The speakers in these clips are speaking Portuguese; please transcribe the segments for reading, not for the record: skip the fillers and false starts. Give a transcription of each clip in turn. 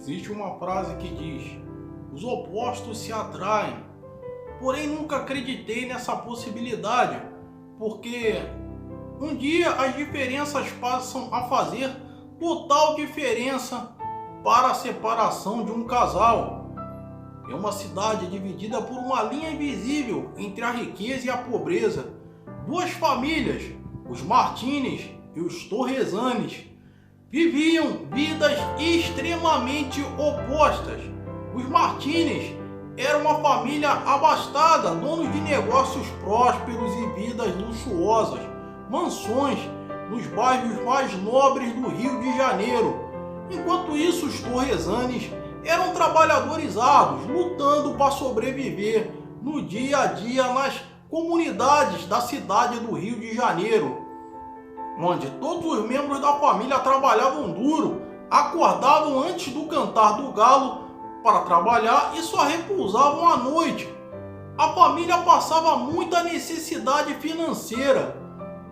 Existe uma frase que diz: os opostos se atraem. Porém, nunca acreditei nessa possibilidade, porque um dia as diferenças passam a fazer total diferença para a separação de um casal. É uma cidade dividida por uma linha invisível entre a riqueza e a pobreza. Duas famílias, os Martins e os Torresanes, viviam vidas extremamente opostas. Os Martins eram uma família abastada, donos de negócios prósperos e vidas luxuosas, mansões nos bairros mais nobres do Rio de Janeiro. Enquanto isso, os Torresanes eram trabalhadores árduos, lutando para sobreviver no dia a dia nas comunidades da cidade do Rio de Janeiro, onde todos os membros da família trabalhavam duro, acordavam antes do cantar do galo para trabalhar e só repousavam à noite. A família passava muita necessidade financeira.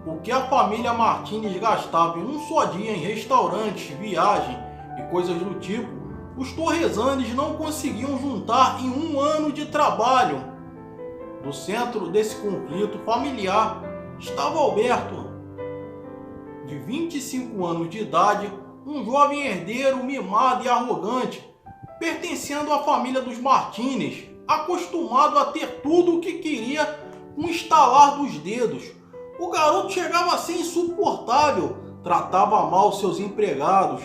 O que a família Martins gastava em um só dia em restaurantes, viagem e coisas do tipo, os Torresanes não conseguiam juntar em um ano de trabalho. No centro desse conflito familiar estava Alberto, de 25 anos de idade, um jovem herdeiro mimado e arrogante, pertencendo à família dos Martins, acostumado a ter tudo o que queria com o estalar dos dedos. O garoto chegava a ser insuportável, tratava mal seus empregados,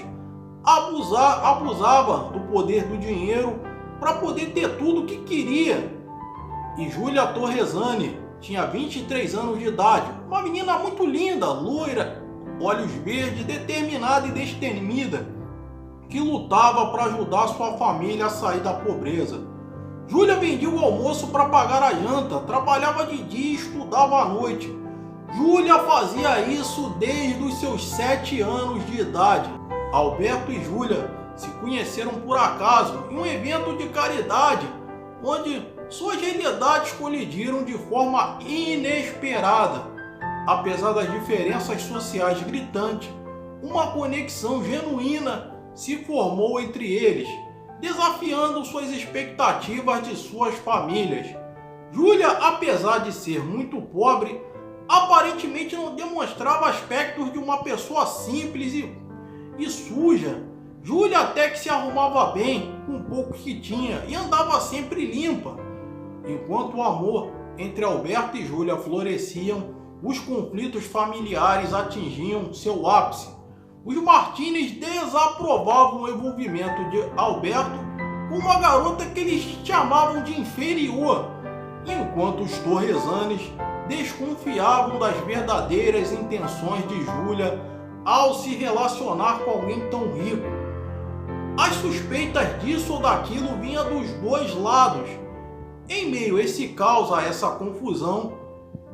abusava do poder do dinheiro para poder ter tudo o que queria. E Júlia Torresani tinha 23 anos de idade, uma menina muito linda, loira, olhos verdes, determinada e destemida, que lutava para ajudar sua família a sair da pobreza. Júlia vendia o almoço para pagar a janta, trabalhava de dia e estudava à noite. Júlia fazia isso desde os seus 7 anos de idade. Alberto e Júlia se conheceram por acaso em um evento de caridade, onde suas realidades colidiram de forma inesperada. Apesar das diferenças sociais gritantes, uma conexão genuína se formou entre eles, desafiando suas expectativas de suas famílias. Júlia, apesar de ser muito pobre, aparentemente não demonstrava aspectos de uma pessoa simples e suja. Júlia até que se arrumava bem com o pouco que tinha e andava sempre limpa. Enquanto o amor entre Alberto e Júlia floresciam, os conflitos familiares atingiam seu ápice. Os Martins desaprovavam o envolvimento de Alberto com uma garota que eles chamavam de inferior, enquanto os Torresanes desconfiavam das verdadeiras intenções de Júlia ao se relacionar com alguém tão rico. As suspeitas disso ou daquilo vinham dos dois lados. Em meio a esse caos, a essa confusão,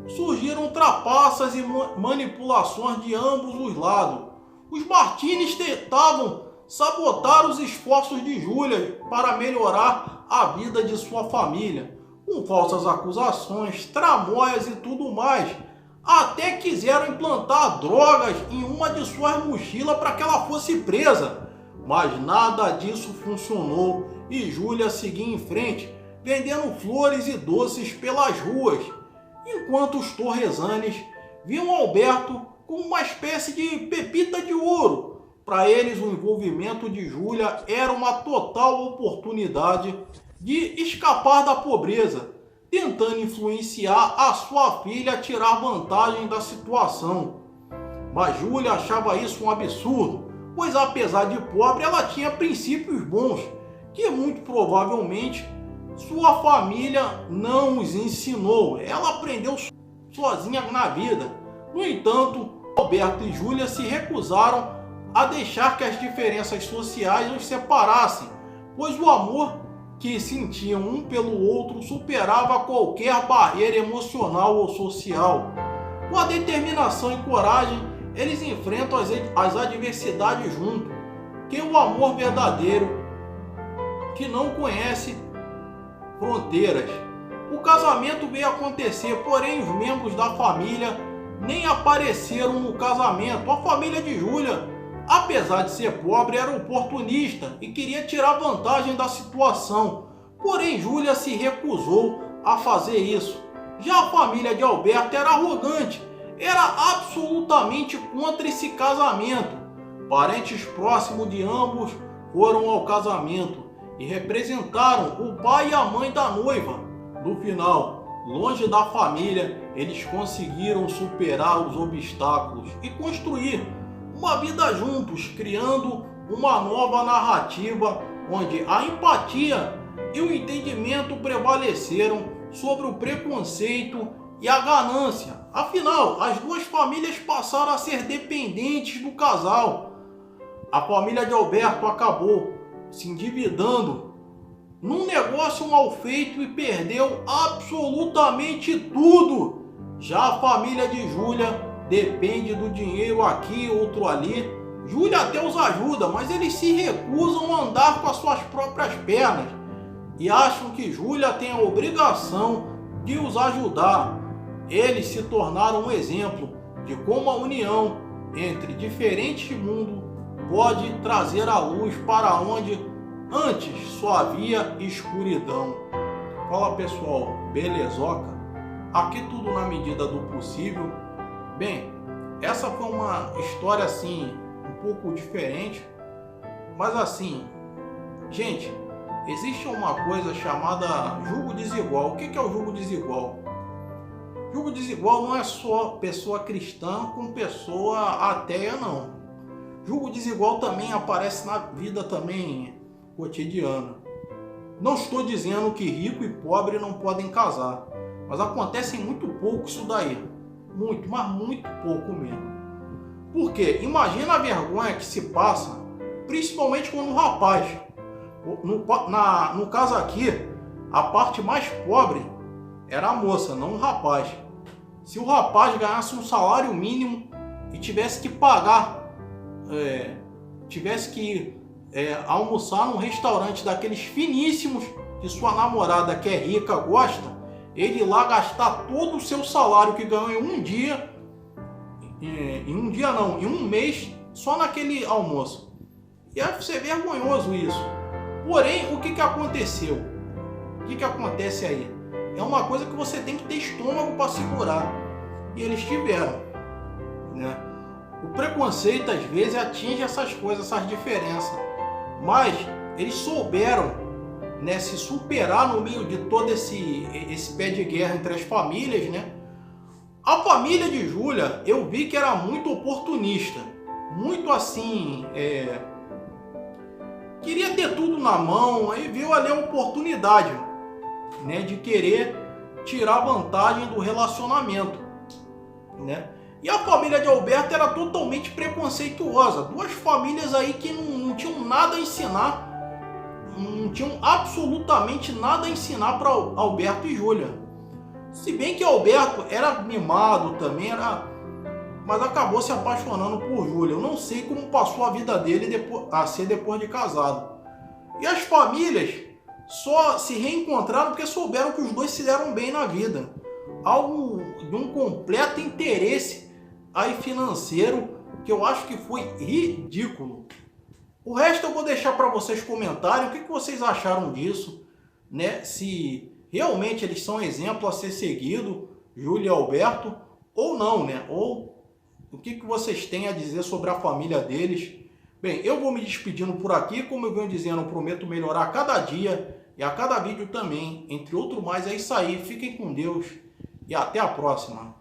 surgiram trapaças e manipulações de ambos os lados. Os Martins tentavam sabotar os esforços de Júlia para melhorar a vida de sua família, com falsas acusações, tramóias e tudo mais. Até quiseram implantar drogas em uma de suas mochilas para que ela fosse presa. Mas nada disso funcionou e Júlia seguia em frente, vendendo flores e doces pelas ruas, enquanto os Torresanes viam Alberto como uma espécie de pepita de ouro. Para eles, o envolvimento de Júlia era uma total oportunidade de escapar da pobreza, tentando influenciar a sua filha a tirar vantagem da situação. Mas Júlia achava isso um absurdo, pois apesar de pobre, ela tinha princípios bons, que muito provavelmente sua família não os ensinou. Ela aprendeu sozinha na vida. No entanto, Alberto e Júlia se recusaram a deixar que as diferenças sociais os separassem, pois o amor que sentiam um pelo outro superava qualquer barreira emocional ou social. Com a determinação e coragem, eles enfrentam as adversidades juntos, que o amor verdadeiro, que não conhece fronteiras. O casamento veio acontecer, porém os membros da família nem apareceram no casamento. A família de Júlia apesar de ser pobre, era oportunista e queria tirar vantagem da situação. Porém, Júlia se recusou a fazer isso. Já a família de Alberto era arrogante, era absolutamente contra esse casamento. Parentes próximos de ambos foram ao casamento e representaram o pai e a mãe da noiva. No final, longe da família, eles conseguiram superar os obstáculos e construir uma vida juntos, criando uma nova narrativa onde a empatia e o entendimento prevaleceram sobre o preconceito e a ganância. Afinal, as duas famílias passaram a ser dependentes do casal. A família de Alberto acabou se endividando num negócio mal feito e perdeu absolutamente tudo. Já a família de Júlia depende do dinheiro aqui, outro ali. Júlia até os ajuda, mas eles se recusam a andar com as suas próprias pernas e acham que Júlia tem a obrigação de os ajudar. Eles se tornaram um exemplo de como a união entre diferentes mundos pode trazer a luz para onde antes só havia escuridão. Fala pessoal, belezoca? Aqui tudo na medida do possível. Bem, essa foi uma história assim, um pouco diferente, mas assim, gente, existe uma coisa chamada julgo desigual. O que é o julgo desigual? Julgo desigual não é só pessoa cristã com pessoa ateia, não. Julgo desigual também aparece na vida também cotidiana. Não estou dizendo que rico e pobre não podem casar, mas acontece muito pouco isso daí. Muito, mas muito pouco mesmo. Por quê? Imagina a vergonha que se passa, principalmente quando um rapaz, no caso aqui, a parte mais pobre era a moça, não o rapaz. Se o rapaz ganhasse um salário mínimo e tivesse que pagar, almoçar num restaurante daqueles finíssimos que sua namorada que é rica gosta, ele ir lá gastar todo o seu salário que ganhou em um mês só naquele almoço. E aí você vê vergonhoso isso. Porém, o que aconteceu? O que acontece aí? É uma coisa que você tem que ter estômago para segurar. E eles tiveram, né? O preconceito às vezes atinge essas coisas, essas diferenças. Mas eles souberam, né, se superar no meio de todo esse pé de guerra entre as famílias, né? A família de Júlia, eu vi que era muito oportunista, muito assim, queria ter tudo na mão, aí viu ali a oportunidade, né, de querer tirar vantagem do relacionamento, né? E a família de Alberto era totalmente preconceituosa. Duas famílias aí que não tinham nada a ensinar, não tinham absolutamente nada a ensinar para Alberto e Júlia. Se bem que Alberto era mimado também, mas acabou se apaixonando por Júlia. Eu não sei como passou a vida dele depois de casado. E as famílias só se reencontraram porque souberam que os dois se deram bem na vida. Algo de um completo interesse aí financeiro que eu acho que foi ridículo. O resto eu vou deixar para vocês comentarem o que vocês acharam disso, né? Se realmente eles são exemplo a ser seguido, Júlia e Alberto, ou não, né? Ou o que vocês têm a dizer sobre a família deles. Bem, eu vou me despedindo por aqui. Como eu venho dizendo, eu prometo melhorar a cada dia e a cada vídeo também. Entre outro mais, é isso aí. Fiquem com Deus e até a próxima.